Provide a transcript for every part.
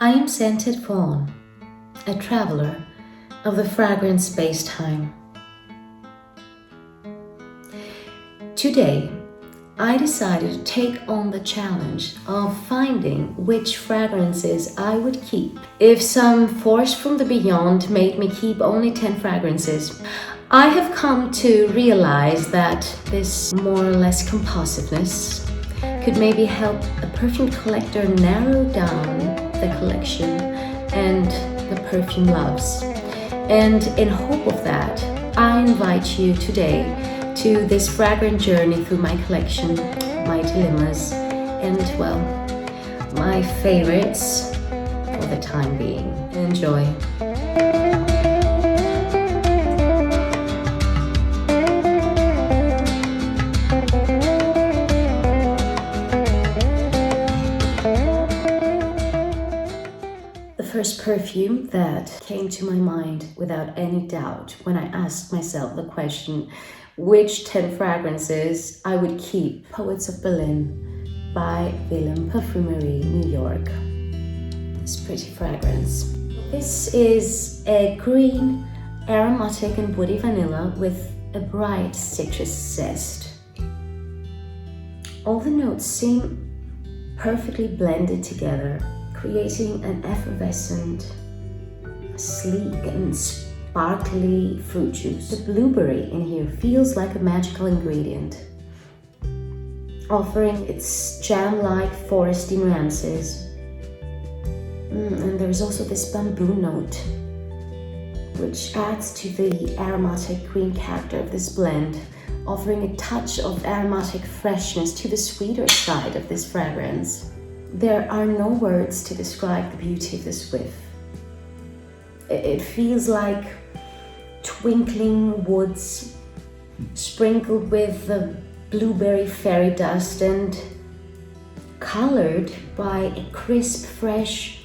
I am Scented Fawn, a traveler of the fragrant space-time. Today, I decided to take on the challenge of finding which fragrances I would keep. If some force from the beyond made me keep only 10 fragrances, I have come to realize that this more or less compulsiveness could maybe help a perfume collector narrow down the collection and the perfume loves. And in hope of that, I invite you today to this fragrant journey through my collection, my dilemmas, and well, my favorites for the time being. Enjoy. The first perfume that came to my mind without any doubt when I asked myself the question which 10 fragrances I would keep, Poets of Berlin by Vilhelm Perfumery, New York. This pretty fragrance. This is a green, aromatic and woody vanilla with a bright citrus zest. All the notes seem perfectly blended together, creating an effervescent, sleek and sparkly fruit juice. The blueberry in here feels like a magical ingredient, offering its jam-like foresty nuances. And there's also this bamboo note, which adds to the aromatic green character of this blend, offering a touch of aromatic freshness to the sweeter side of this fragrance. There are no words to describe the beauty of this whiff. It feels like twinkling woods sprinkled with the blueberry fairy dust and colored by a crisp, fresh,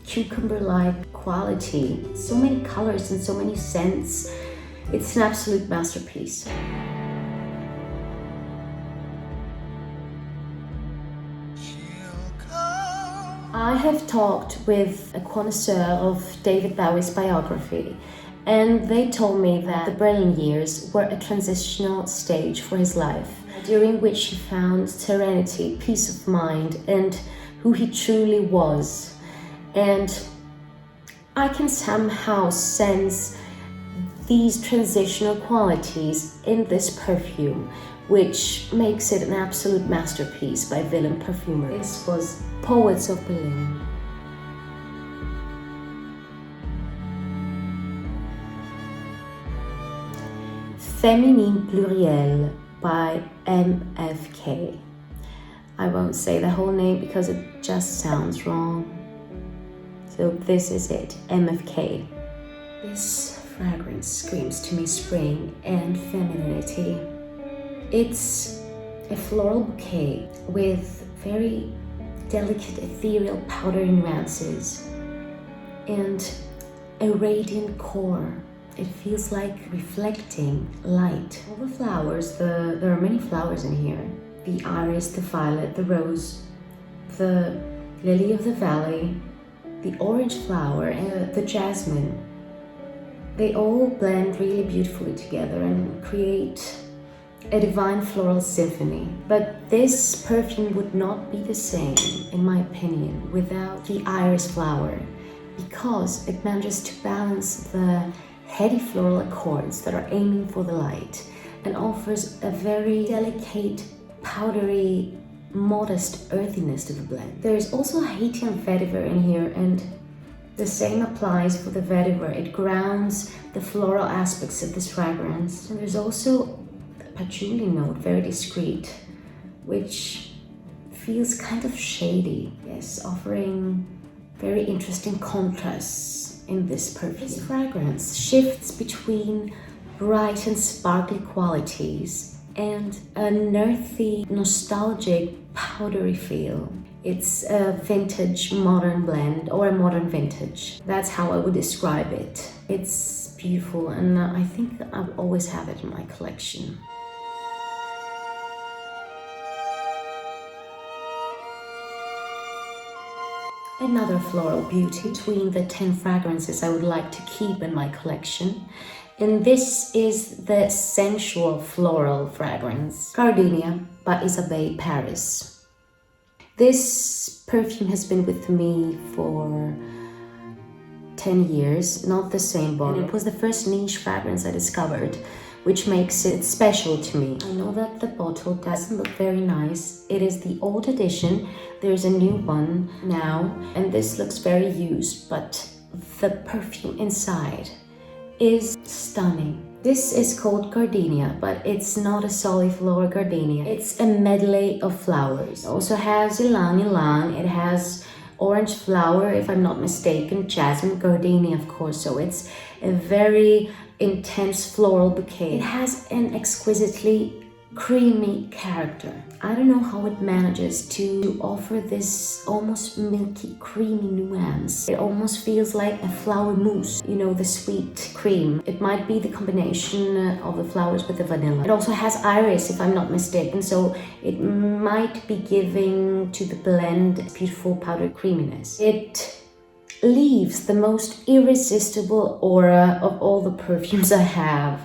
cucumber-like quality. So many colors and so many scents. It's an absolute masterpiece. I have talked with a connoisseur of David Bowie's biography, and they told me that the Berlin years were a transitional stage for his life, during which he found serenity, peace of mind, and who he truly was. And I can somehow sense these transitional qualities in this perfume, which makes it an absolute masterpiece by Vilhelm Perfumery. This was Poets of Berlin. Feminin Pluriel by MFK. I won't say the whole name because it just sounds wrong. So this is it, MFK. This fragrance screams to me spring and femininity. It's a floral bouquet with very delicate ethereal powdery nuances and a radiant core. It feels like reflecting light. All the flowers, there are many flowers in here. The iris, the violet, the rose, the lily of the valley, the orange flower, and the jasmine. They all blend really beautifully together and create a divine floral symphony. But this perfume would not be the same, in my opinion, without the iris flower, because it manages to balance the heady floral accords that are aiming for the light and offers a very delicate, powdery, modest earthiness to the blend. There is also Haitian vetiver in here, and the same applies for the vetiver. It grounds the floral aspects of this fragrance. And there's also patchouli note, very discreet, which feels kind of shady. Yes, offering very interesting contrasts in this perfume. This fragrance shifts between bright and sparkly qualities and an earthy, nostalgic, powdery feel. It's a vintage modern blend, or a modern vintage. That's how I would describe it. It's beautiful, and I think I'll always have it in my collection. Another floral beauty between the 10 fragrances I would like to keep in my collection. And this is the sensual floral fragrance, Gardenia by Isabey, Paris. This perfume has been with me for 10 years, not the same bottle. And it was the first niche fragrance I discovered, which makes it special to me. I know that the bottle doesn't look very nice. It is the old edition. There's a new one now, and this looks very used, but the perfume inside is stunning. This is called Gardenia, but it's not a soliflora gardenia. It's a medley of flowers. It also has ylang ylang. It has orange flower, if I'm not mistaken, jasmine, gardenia, of course. So it's a very intense floral bouquet. It has an exquisitely creamy character. I don't know how it manages to offer this almost milky, creamy nuance. It almost feels like a flower mousse, you know, the sweet cream. It might be the combination of the flowers with the vanilla. It also has iris, if I'm not mistaken, so it might be giving to the blend beautiful powdered creaminess. It leaves the most irresistible aura of all the perfumes I have.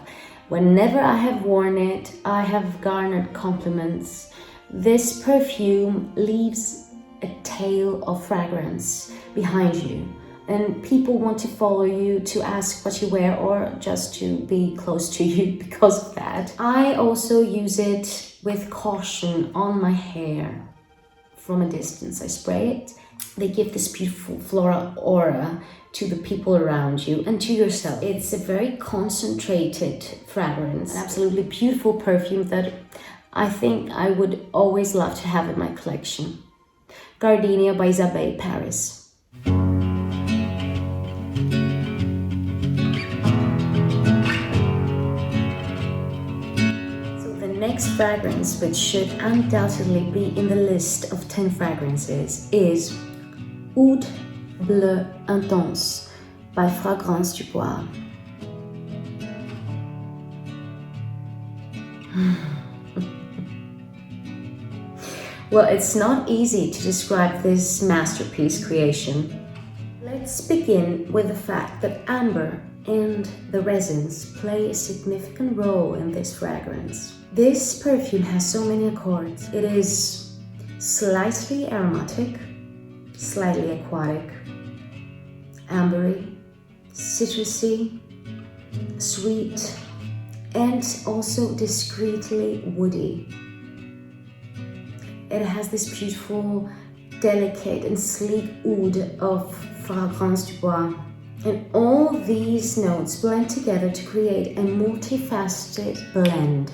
Whenever I have worn it, I have garnered compliments. This perfume leaves a tail of fragrance behind you, and people want to follow you, to ask what you wear, or just to be close to you because of that. I also use it with caution on my hair. From a distance, I spray it. They give this beautiful floral aura to the people around you and to yourself. It's a very concentrated fragrance, an absolutely beautiful perfume that I think I would always love to have in my collection. Gardenia by Isabey, Paris. So the next fragrance, which should undoubtedly be in the list of 10 fragrances, is Oud Bleu Intense by Fragrant Spacetime. Well, it's not easy to describe this masterpiece creation. Let's begin with the fact that amber and the resins play a significant role in this fragrance. This perfume has so many accords. It is slightly aromatic, slightly aquatic, ambery, citrusy, sweet, and also discreetly woody. It has this beautiful, delicate and sleek oud of Fragrance du Bois. And all these notes blend together to create a multifaceted blend.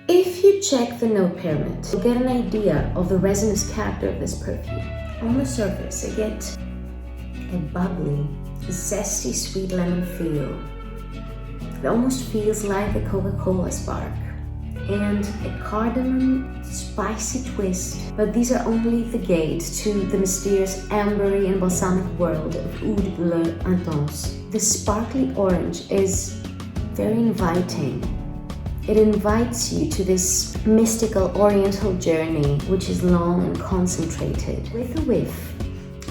If you check the note pyramid, you'll get an idea of the resinous character of this perfume. On the surface, I get a bubbly, zesty sweet lemon feel. It almost feels like a Coca-Cola spark. And a cardamom spicy twist, but these are only the gate to the mysterious ambery and balsamic world of Oud Bleu Intense. The sparkly orange is very inviting. It invites you to this mystical oriental journey, which is long and concentrated. With a whiff,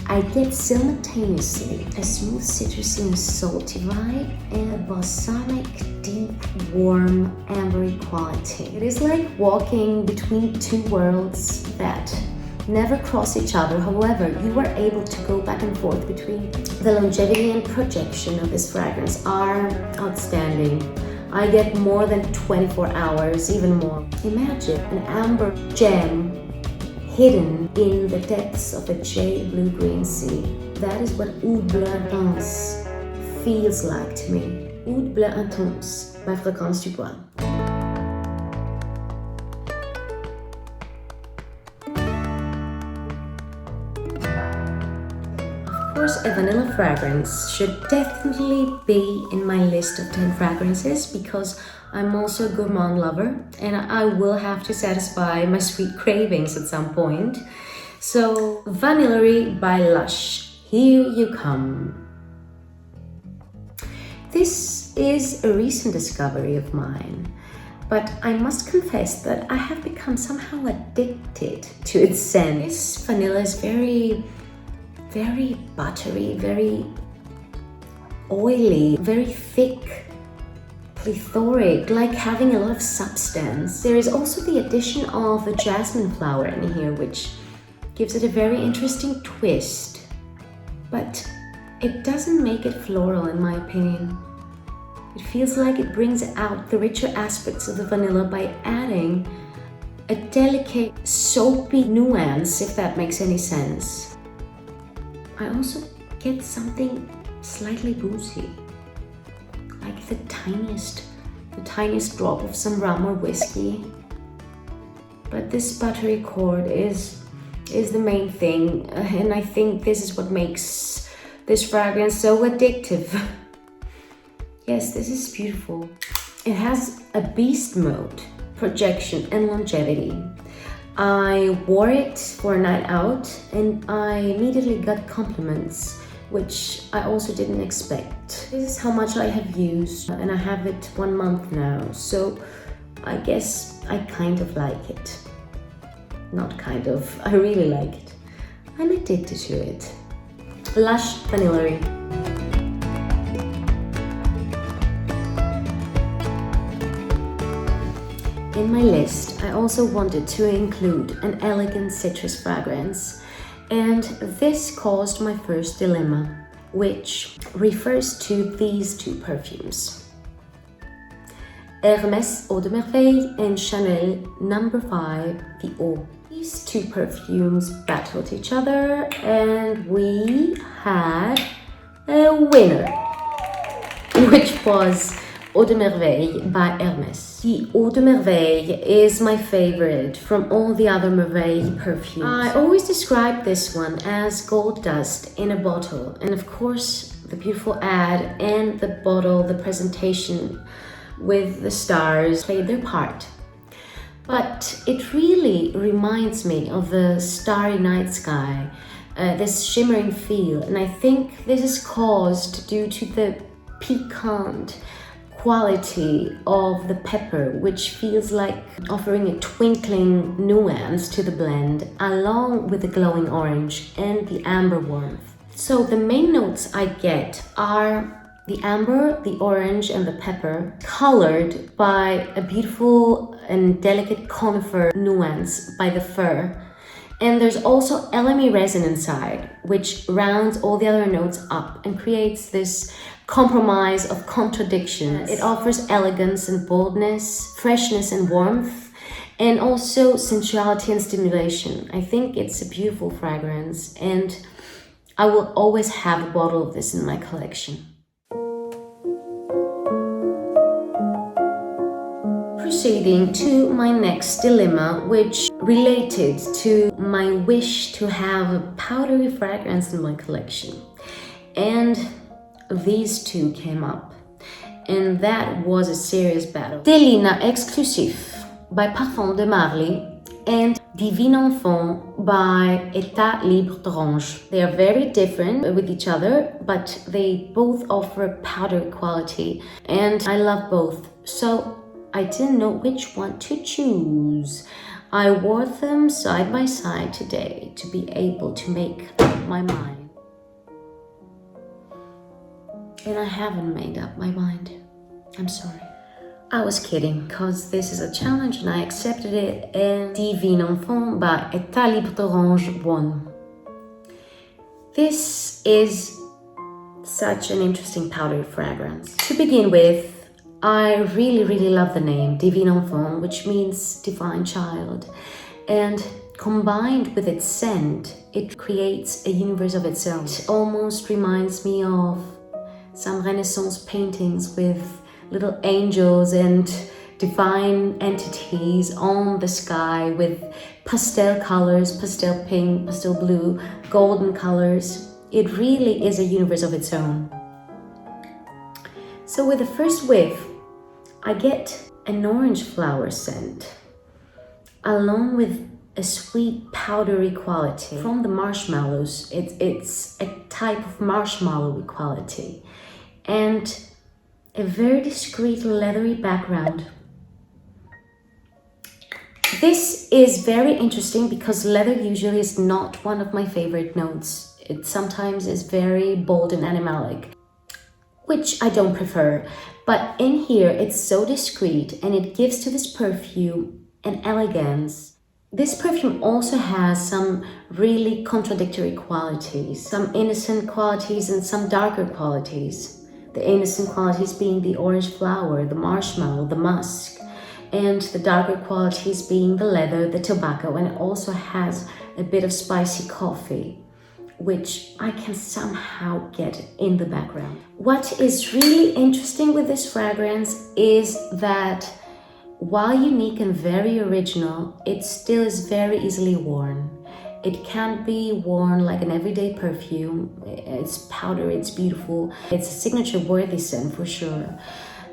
I get simultaneously a smooth citrusy and salty vibe and a balsamic, deep, warm, ambery quality. It is like walking between two worlds that never cross each other. However, you are able to go back and forth between. The longevity and projection of this fragrance are outstanding. I get more than 24 hours, even more. Imagine an amber gem hidden in the depths of a jade blue-green sea. That is what Oud Bleu Intense feels like to me. Oud Bleu Intense by Fragrance du Bois. Of course, a vanilla fragrance should definitely be in my list of 10 fragrances because I'm also a gourmand lover and I will have to satisfy my sweet cravings at some point. So, Vanillary by Lush, here you come. This is a recent discovery of mine, but I must confess that I have become somehow addicted to its scent. This vanilla is very very buttery, very oily, very thick, plethoric, like having a lot of substance. There is also the addition of a jasmine flower in here, which gives it a very interesting twist, but it doesn't make it floral in my opinion. It feels like it brings out the richer aspects of the vanilla by adding a delicate soapy nuance, if that makes any sense. I also get something slightly boozy, like the tiniest drop of some rum or whiskey. But this buttery chord is the main thing, and I think this is what makes this fragrance so addictive. Yes, this is beautiful. It has a beast mode, projection and longevity. I wore it for a night out and I immediately got compliments, which I also didn't expect. This is how much I have used and I have it 1 month now, so I guess I kind of like it. Not kind of, I really like it. I'm addicted to it. Lush Vanillary. In my list, I also wanted to include an elegant citrus fragrance, and this caused my first dilemma, which refers to these two perfumes. Hermès Eau de Merveilles and Chanel No. 5 The Eau. These two perfumes battled each other and we had a winner, which was Eau de Merveilles by Hermès. The Eau de Merveilles is my favorite from all the other Merveilles perfumes. I always describe this one as gold dust in a bottle, and of course the beautiful ad and the bottle, the presentation with the stars played their part. But it really reminds me of the starry night sky, this shimmering feel, and I think this is caused due to the piquant quality of the pepper, which feels like offering a twinkling nuance to the blend, along with the glowing orange and the amber warmth. So the main notes I get are the amber, the orange, and the pepper, colored by a beautiful and delicate conifer nuance by the fir. And there's also elemi resin inside, which rounds all the other notes up and creates this compromise of contradictions. It offers elegance and boldness, freshness and warmth, and also sensuality and stimulation. I think it's a beautiful fragrance, and I will always have a bottle of this in my collection. Proceeding to my next dilemma, which related to my wish to have a powdery fragrance in my collection. And these two came up, and that was a serious battle. Delina Exclusif by Parfums de Marly and Divin Enfant by État Libre d'Orange. They are very different with each other, but they both offer a powdery quality, and I love both. So I didn't know which one to choose. I wore them side by side today to be able to make up my mind. And I haven't made up my mind. I'm sorry. I was kidding, because this is a challenge and I accepted it, and Divin Enfant by État Libre d'Orange won. This is such an interesting powdery fragrance. To begin with, I really love the name Divin Enfant, which means divine child, and combined with its scent, it creates a universe of its own. It almost reminds me of some Renaissance paintings with little angels and divine entities on the sky with pastel colors, pastel pink, pastel blue, golden colors. It really is a universe of its own. So with the first whiff, I get an orange flower scent, along with a sweet powdery quality from the marshmallows. It's a type of marshmallowy quality, and a very discreet leathery background. This is very interesting because leather usually is not one of my favorite notes It sometimes is very bold and animalic, which I don't prefer. But in here, it's so discreet and it gives to this perfume an elegance. This perfume also has some really contradictory qualities, some innocent qualities and some darker qualities. The innocent qualities being the orange flower, the marshmallow, the musk, and the darker qualities being the leather, the tobacco, and it also has a bit of spicy coffee, which I can somehow get in the background. What is really interesting with this fragrance is that while unique and very original, it still is very easily worn. It can be worn like an everyday perfume. It's powdery, it's beautiful. It's a signature worthy scent for sure.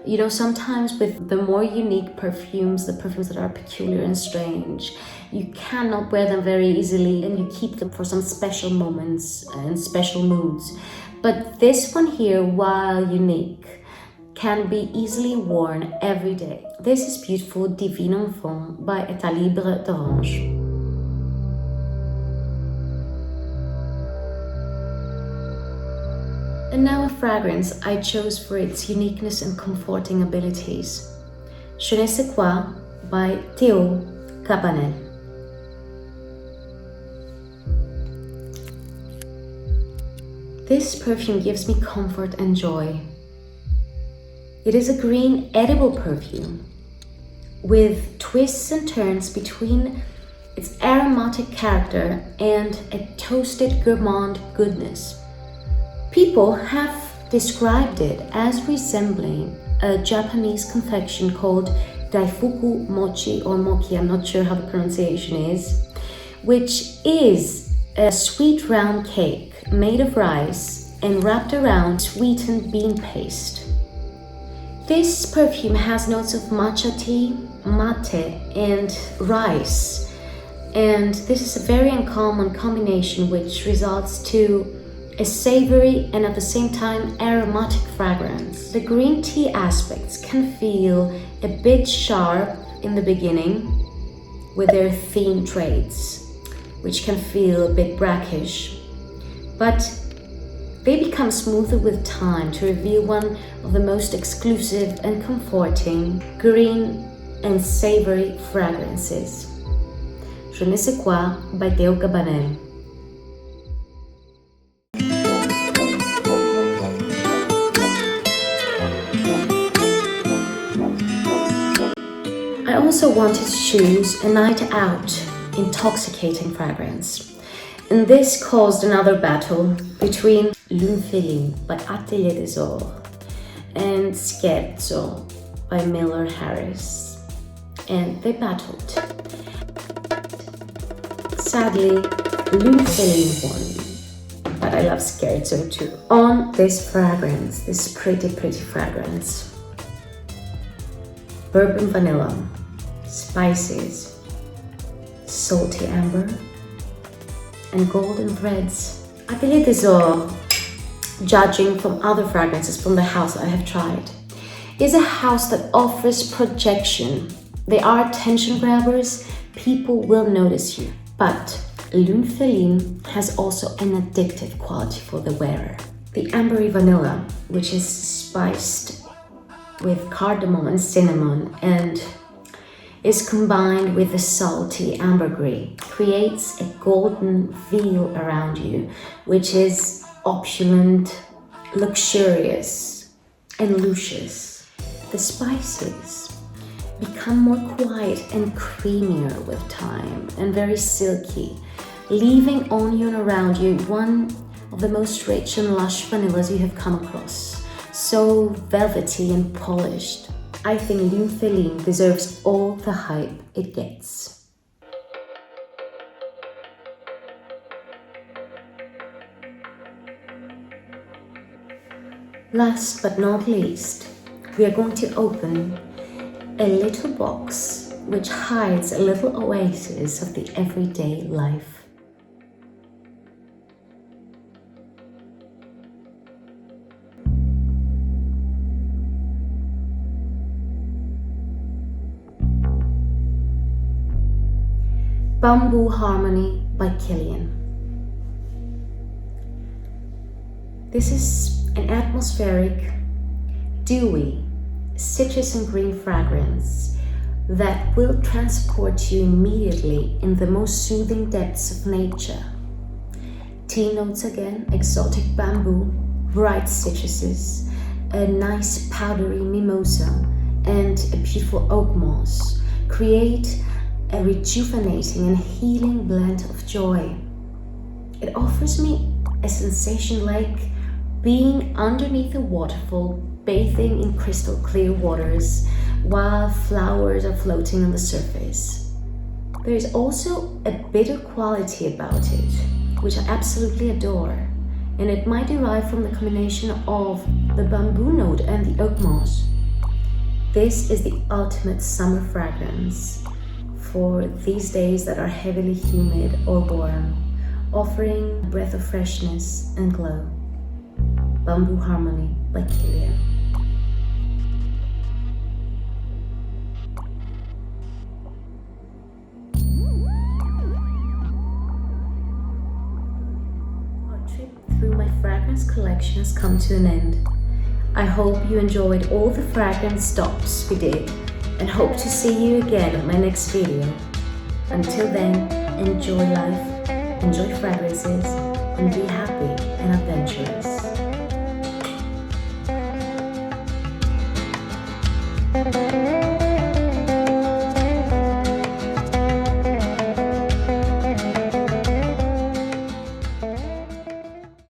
You know, sometimes with the more unique perfumes, the perfumes that are peculiar and strange, you cannot wear them very easily and you keep them for some special moments and special moods. But this one here, while unique, can be easily worn every day. This is beautiful Divin Enfant by Atelier d'Orange. And now a fragrance I chose for its uniqueness and comforting abilities. sais, quoi by Teo Cabanel. This perfume gives me comfort and joy. It is a green edible perfume with twists and turns between its aromatic character and a toasted gourmand goodness. People have described it as resembling a Japanese confection called daifuku mochi or mochi, I'm not sure how the pronunciation is, which is a sweet round cake made of rice and wrapped around sweetened bean paste. This perfume has notes of matcha tea, mate, and rice, and this is a very uncommon combination which results to a savory and at the same time aromatic fragrance. The green tea aspects can feel a bit sharp in the beginning with their theme traits, which can feel a bit brackish, but they become smoother with time to reveal one of the most exclusive and comforting green and savory fragrances. sais, quoi by Teo Cabanel. I also wanted to choose a night out, intoxicating fragrance. And this caused another battle between Feline by Atelier and Scherzo by Miller Harris. And they battled. Sadly, Feline won, but I love Scherzo too. On this fragrance, this pretty fragrance. Bourbon vanilla, spices, salty amber, and golden threads. Atelier des Ors, judging from other fragrances from the house I have tried, is a house that offers projection. They are attention grabbers, people will notice you. But Feline has also an addictive quality for the wearer. The ambery vanilla, which is spiced with cardamom and cinnamon and is combined with the salty ambergris, creates a golden veil around you, which is opulent, luxurious, and luscious. The spices become more quiet and creamier with time and very silky, leaving on you and around you one of the most rich and lush vanillas you have come across. So velvety and polished. I think Feline deserves all the hype it gets. Last but not least, we are going to open a little box which hides a little oasis of the everyday life. Bamboo Harmony by Kilian. This is an atmospheric, dewy, citrus and green fragrance that will transport you immediately in the most soothing depths of nature. Tea notes again, exotic bamboo, bright citruses, a nice powdery mimosa, and a beautiful oak moss create a rejuvenating and healing blend of joy. It offers me a sensation like being underneath a waterfall, bathing in crystal clear waters while flowers are floating on the surface. There is also a bitter quality about it, which I absolutely adore, and it might derive from the combination of the bamboo note and the oak moss. This is the ultimate summer fragrance for these days that are heavily humid or warm, offering a breath of freshness and glow. Bamboo Harmony by Kilian. Our trip through my fragrance collection has come to an end. I hope you enjoyed all the fragrance stops we did and hope to see you again at my next video. Until then, enjoy life, enjoy fragrances, and be happy and adventurous.